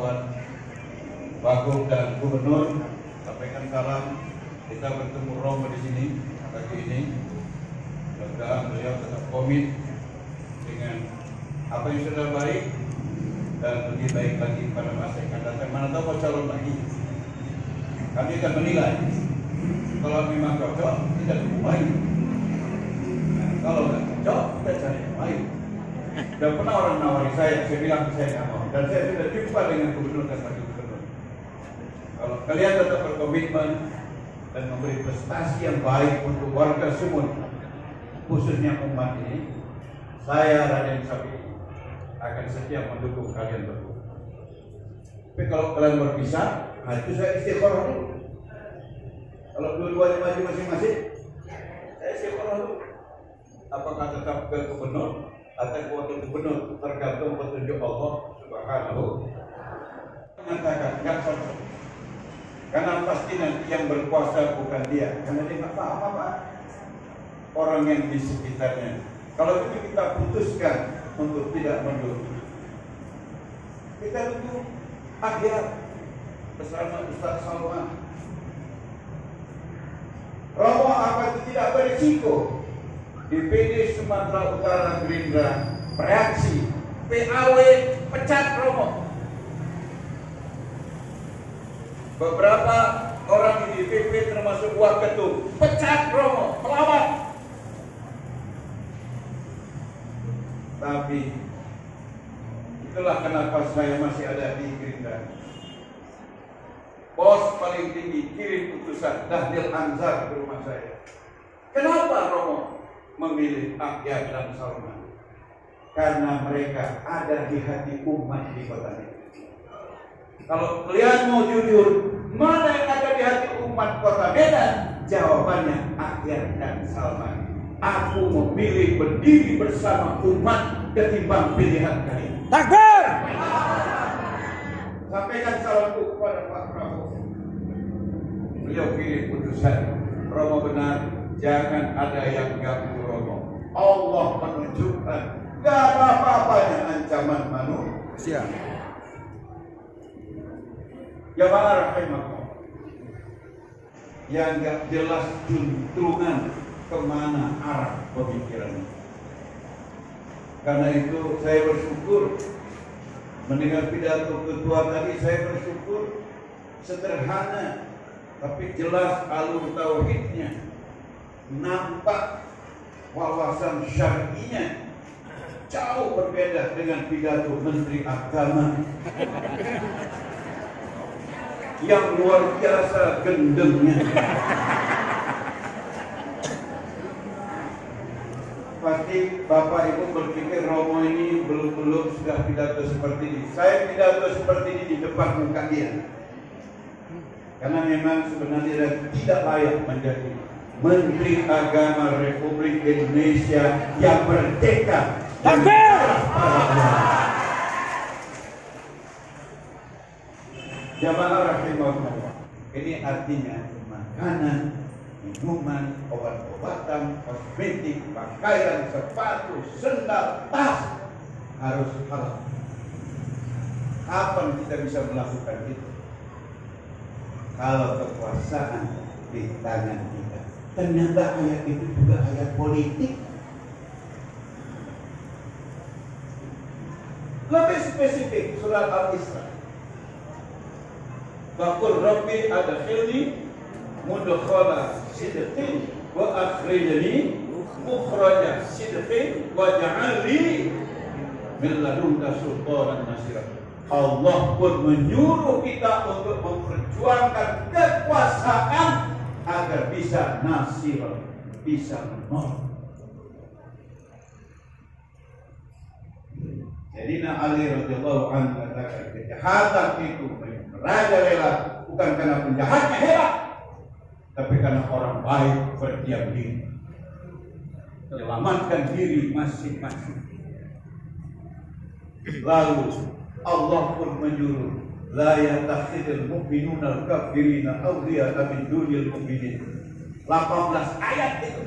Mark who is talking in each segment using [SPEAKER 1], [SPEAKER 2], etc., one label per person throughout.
[SPEAKER 1] buat Wagub dan Gubernur. Sampaikan salam. Kita bertemu Romo di sini pagi ini. Mudah-mudahan beliau tetap komit dengan apa yang sudah baik dan lebih baik lagi pada masa yang akan datang. Mana tahu mau calon lagi. Kami akan menilai. Kalau memang cocok, kita dukung lagi. Nah, kalau nggak cocok, kita cari yang lain. Dan pernah orang nawari saya bilang saya nggak mau. Dan saya sudah jumpa dengan gubernur dan wakil gubernur. Kalau kalian tetap berkomitmen dan memberi prestasi yang baik untuk warga Sumut, khususnya umat ini, saya Raden Sapi akan setia mendukung kalian berdua. Tapi kalau kalian berpisah, itu saya istiqoroh dulu. Kalau dua-duanya maju masing-masing, saya istiqoroh dulu. Apakah tetap ke gubernur atau ke wakil gubernur, tergantung petunjuk Allah Subhanahu. Mengatakan nggak cocok, karena pasti nanti yang berkuasa bukan dia, karena dia nggak paham apa orang yang di sekitarnya. Kalau itu kita putuskan untuk tidak mendukung, kita dukung akhir bersama Ustaz Salman. Romo apa itu tidak berisiko? DPD Sumatera Utara Gerindra bereaksi, PAW pecat Romo. Beberapa orang di DPP termasuk Waketum pecat Romo, melawan. Tapi itulah kenapa saya masih ada di Gerindra. Bos paling tinggi kirim putusan Dahdil Anzar ke rumah saya. Kenapa Romo memilih Akyat dan Salman? Karena mereka ada di hati umat di kota ini. Kalau kalian mau jujur, mana yang ada di hati umat kota Medan? Jawabannya Akyat dan Salman. Aku memilih berdiri bersama umat ketimbang pilihan kalian.
[SPEAKER 2] Takbir!
[SPEAKER 1] Sampaikan salamku kepada Pak Prabowo. Beliau pilih putusan Romo benar, jangan ada yang ganggu Romo. Allah menunjukkan gak ada apa-apanya ancaman manusia. Jamaah rahimahullah, yang gak jelas juntrungan kemana arah pemikirannya. Karena itu saya bersyukur mendengar pidato ketua tadi. Saya bersyukur sederhana tapi jelas alur tauhidnya, nampak wawasan syar'inya jauh berbeda dengan pidato Menteri Agama yang luar biasa gendengnya. Pasti Bapak Ibu berpikir Romo ini belum sudah pidato seperti ini. Saya pidato seperti ini di depan muka dia, karena memang sebenarnya tidak layak menjadi Menteri Agama Republik Indonesia yang merdeka. Jamaah rahimahullah, ini artinya makanan, minuman, obat-obatan, kosmetik, pakaian, sepatu, sendal, tas harus halal. Kapan kita bisa melakukan itu? Kalau kekuasaan di tangan kita. Ternyata ayat itu juga ayat politik. Lebih spesifik surat Al-Isra. Waqul Rabbi adkhilni mudkhala sidqin wa akhrijni mukhraja sidqin waj'al li min ladunka sultanan nasira. Allah pun menyuruh kita untuk memperjuangkan kekuasaan agar bisa nasir, bisa menolong. Sayyidina Ali radhiyallahu anhu katakan, kejahatan itu merajalela bukan karena penjahatnya hebat, tapi karena orang baik berdiam diri, menyelamatkan diri masing-masing. Lalu Allah pun menyuruh, la yattakhidul mu'minuna al-kafirina awliya'a min dunil mu'minin. 18 ayat itu.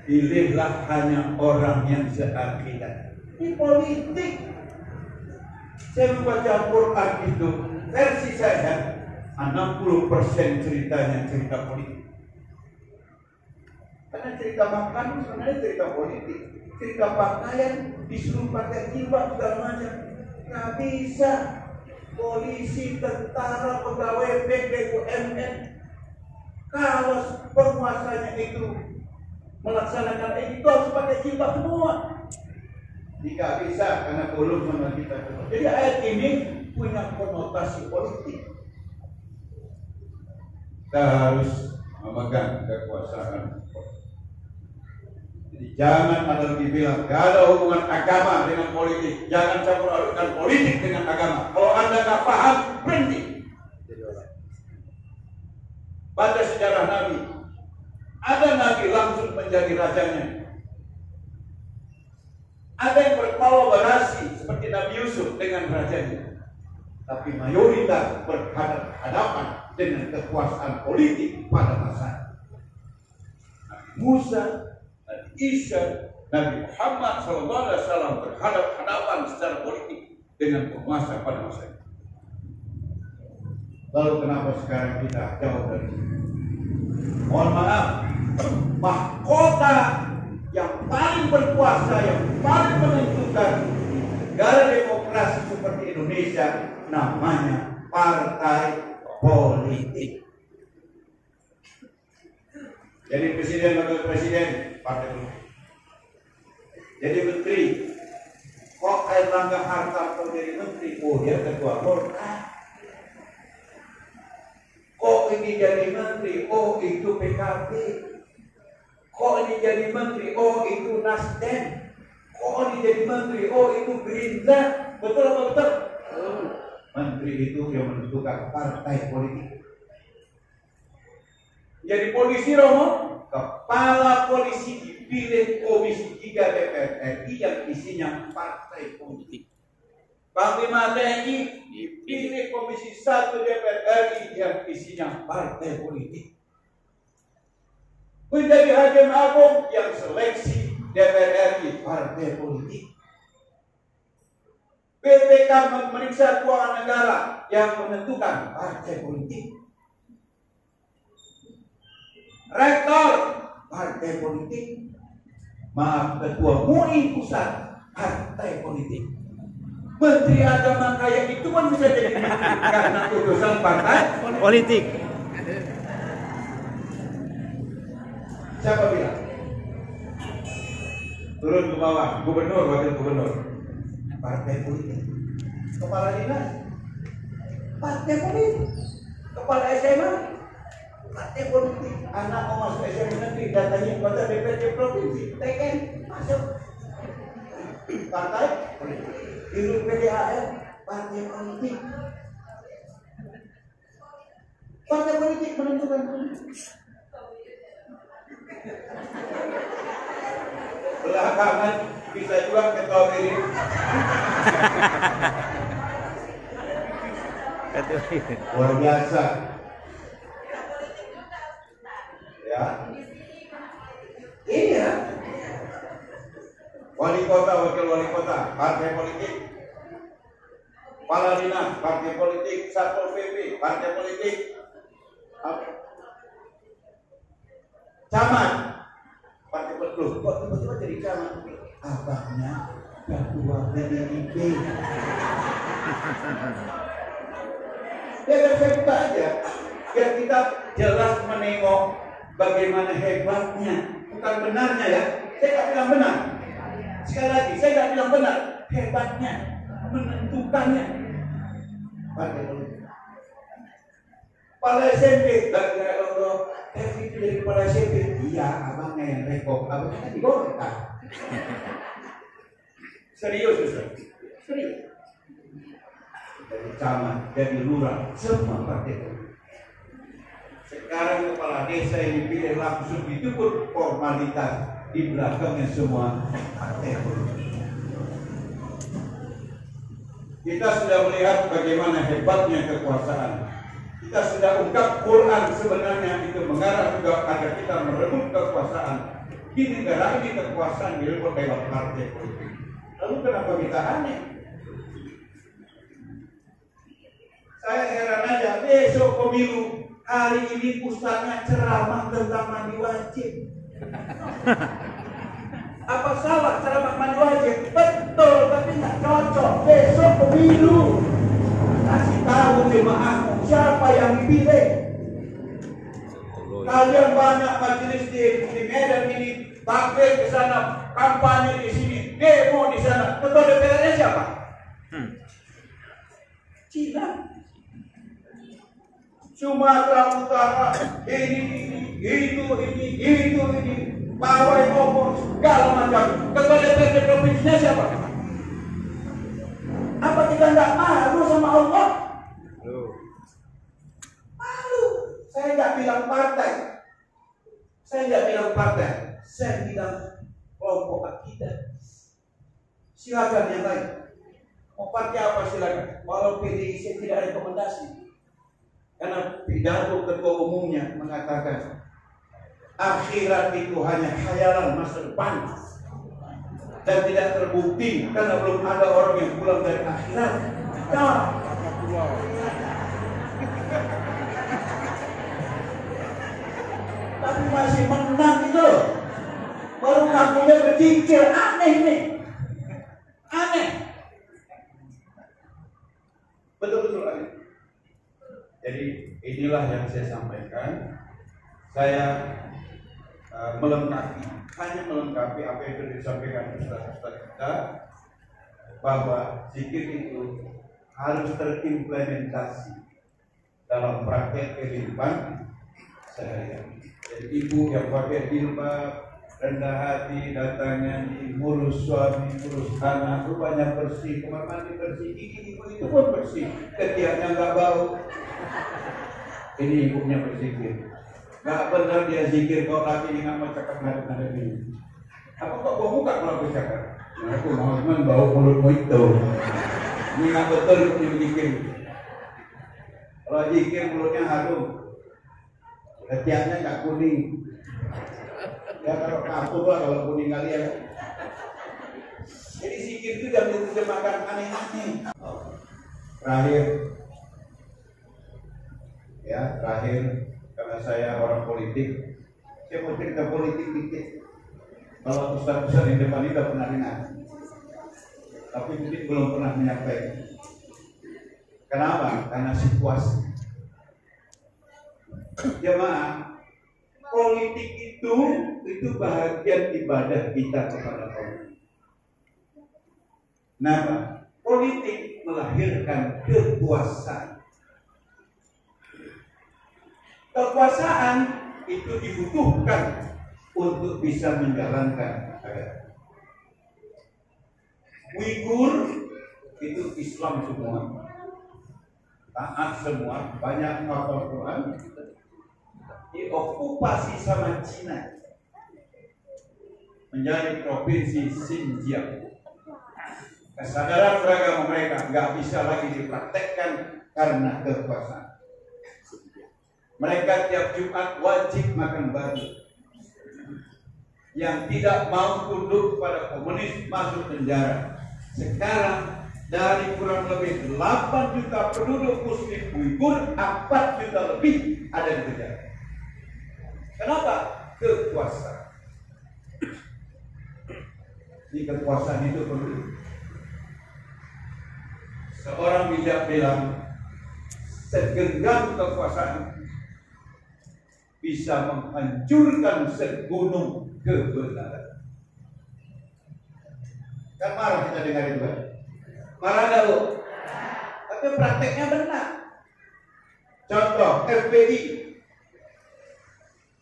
[SPEAKER 1] Pilihlah hanya orang yang seakidah. Ini politik. Saya membaca Quran itu, versi saya 60% ceritanya cerita politik. Karena cerita makan sebenarnya cerita politik, cerita pakaian disuruh pakai jilbab segala macam. Nggak bisa. Polisi, tentara, pegawai BUMN, kalau penguasanya itu melaksanakan itu harus pakai jilbab semua. Tidak bisa karena belum sama kita. Jadi ayat ini punya konotasi politik. Kita harus memegang kekuasaan. Jadi jangan ada lagi bilang gak ada hubungan agama dengan politik. Jangan campur adukkan politik dengan agama. Kalau Anda nggak paham, berhenti. Baca sejarah Nabi. Ada Nabi langsung menjadi rajanya. Ada yang berkolaborasi seperti Nabi Yusuf dengan rajanya. Tapi mayoritas berhadapan dengan kekuasaan politik pada masa Nabi Musa, Nabi Isa, Nabi Muhammad SAW berhadapan secara politik dengan penguasa pada masa itu. Lalu kenapa sekarang kita jauh dari itu? Mohon maaf, mahkota yang paling berkuasa, yang paling menentukan negara demokrasi seperti Indonesia namanya partai politik. Jadi presiden, wakil presiden, partai politik. Jadi menteri, kok Airlangga Hartarto jadi menteri? Oh, dia ketua Golkar. Kok ini jadi menteri? Oh, itu PKB. Kok ini jadi menteri? Oh, itu Nasdem. Kok ini jadi menteri? Oh, itu Gerindra. Betul apa betul? Menteri itu yang menentukan partai politik. Jadi polisi Romo, kepala polisi dipilih Komisi 3 DPR RI yang isinya partai politik. Panglima TNI dipilih Komisi 1 DPR RI yang isinya partai politik. Menjadi hakim agung yang seleksi DPR RI partai politik. BPK memeriksa keuangan negara yang menentukan partai politik. Rektor partai politik. Maaf, ketua MUI pusat partai politik. Menteri agama kayak itu kan bisa jadi menteri karena urusan partai politik. Siapa bilang? Turun ke bawah, gubernur, wakil gubernur, partai politik. Kepala dinas, partai politik. Kepala SMA, partai politik. Anak mau masuk SMA negeri, datanya kepada DPRD provinsi, TKN masuk partai politik. Dirut PDAM, partai politik. Partai politik menentukan. Belakangan bisa juga ketua BRI. Luar biasa. Ya. Iya. Wali kota, wakil wali kota, partai politik. Kepala dinas, partai politik. Satpol PP, partai politik. Camat, partai politik. Kok tiba-tiba jadi camat? Abangnya ketua PDIP. Ya kan saya buka aja, biar kita jelas menengok bagaimana hebatnya, bukan benarnya ya. Saya nggak bilang benar. Sekali lagi, saya nggak bilang benar. Hebatnya, menentukannya. Partai politik. Kepala SMP, gara-gara Allah, itu jadi kepala SMP. Iya, abangnya yang rekop, abangnya kan digoreng. Serius, Ustaz? Serius. Dari camat, dari lurah, semua partai politik. Sekarang kepala desa yang dipilih langsung itu pun formalitas. Di belakangnya semua partai politik. Kita sudah melihat bagaimana hebatnya kekuasaan. Kita sudah ungkap Quran sebenarnya itu mengarah juga agar kita merebut kekuasaan. Di negara ini kekuasaan direbut lewat partai politik. Lalu kenapa kita aneh? Saya heran aja, besok pemilu, hari ini ustaznya ceramah tentang mandi wajib. Apa salah ceramah mandi wajib? Betul, tapi nggak cocok. Besok pemilu, kasih tahu jemaahmu siapa yang dipilih. Kalian banyak majelis di Medan ini, takbir ke sana, kampanye di sini, demo di sana. Ketua DPR-nya siapa? Cina. Sumatera Utara, ini, pawai ngomong segala macam. Ketua DPRD provinsinya siapa? Apa kita nggak malu sama Allah? Malu. Saya nggak bilang partai. Saya bilang kelompok akidah. Silakan yang lain. Mau partai apa silakan. Walau PDIC tidak ada rekomendasi. Karena pidato ketua umumnya mengatakan akhirat itu hanya khayalan masa depan dan tidak terbukti karena belum ada orang yang pulang dari akhirat. Nah, tapi masih menang itu. Baru ngakunya berjingkir, aneh ini. Aneh. Betul-betul aneh. Jadi inilah yang saya sampaikan. Saya hanya melengkapi apa yang sudah disampaikan ustaz-ustaz kita, bahwa zikir itu harus terimplementasi dalam praktek kehidupan sehari-hari. Jadi ibu yang pakai jilbab, rendah hati, datangnya ngurus suami, ngurus anak, rupanya bersih, kamar mandi bersih, gigi ibu itu pun bersih, ketiaknya nggak bau. Ini ibunya berzikir. Nggak benar dia zikir, kau lagi nggak mau cakap ngadep ini. Apa kok bau muka kalau aku cakap? Nah, aku mau cuman bau mulutmu itu. Ini nggak betul punya zikir. Kalau zikir mulutnya harum, ketiaknya nggak kuning. Ya kalau kapur lah kalau kuning kalian. Jadi zikir itu jangan diterjemahkan aneh-aneh. Terakhir, karena saya orang politik, saya mau cerita politik dikit. Kalau ustaz-ustaz di depan ini udah pernah dengar, tapi mungkin belum pernah menyampaikan. Kenapa? Karena situasi. Jemaah, politik itu bahagian ibadah kita kepada Allah. Kenapa? Politik melahirkan kekuasaan. Kekuasaan itu dibutuhkan untuk bisa menjalankan agama. Uighur itu Islam semua, taat semua, banyak hafal Quran, diokupasi sama Cina, menjadi provinsi Xinjiang. Kesadaran beragama mereka nggak bisa lagi dipraktekkan karena kekuasaan. Mereka tiap Jumat wajib makan babi. Yang tidak mau tunduk pada komunis masuk penjara. Sekarang dari kurang lebih 8 juta penduduk muslim Uighur, 4 juta lebih ada di penjara. Kenapa? Kekuasaan. Ini kekuasaan itu perlu. Seorang bijak bilang, segenggam kekuasaan bisa menghancurkan segunung kebenaran. Kan marah kita dengar itu kan? Marah gak lu? Tapi prakteknya benar. Contoh FPI.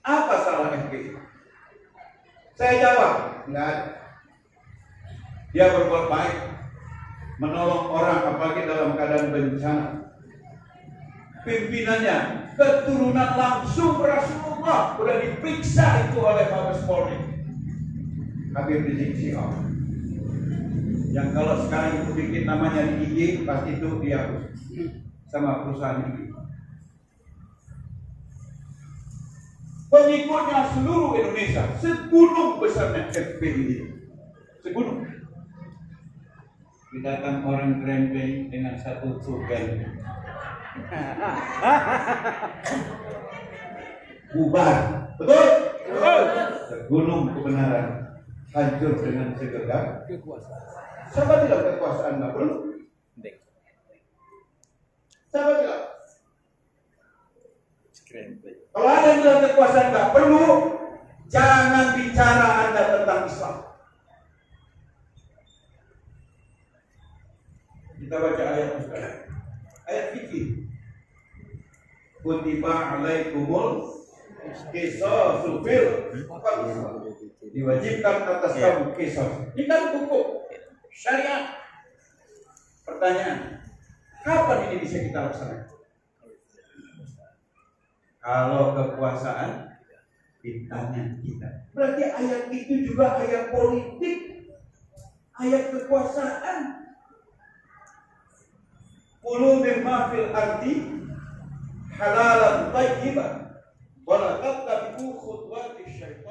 [SPEAKER 1] Apa salah FPI? Saya jawab, enggak ada. Dia berbuat baik, menolong orang apalagi dalam keadaan bencana. Pimpinannya keturunan langsung Rasulullah, sudah diperiksa itu oleh Mabes Polri. Habib Rizik Syihab. Yang kalau sekarang itu bikin namanya di IG, pasti itu dihapus sama perusahaan IG. Pengikutnya seluruh Indonesia, segunung besarnya FPI, segunung. Datang orang krempeng dengan satu tugan. Bubar. Betul? Segunung kebenaran hancur dengan segenggam kekuasaan. Siapa bilang kekuasaan nggak perlu? Siapa bilang? Kalau ada yang bilang kekuasaan nggak perlu, jangan bicara Anda tentang Islam. Kita baca ayat sekarang. Ayat fikih. Kutiba alaikumul qisasu fil qatl. Diwajibkan atas kamu qisas. Ini kan hukum syariat. Pertanyaan, kapan ini bisa kita laksanakan? Kalau kekuasaan di tangan kita. Berarti ayat itu juga ayat politik, ayat kekuasaan. Qulu mimma fil ardi halalan thayyiban wa la tattabi'u khutuwati syaitan.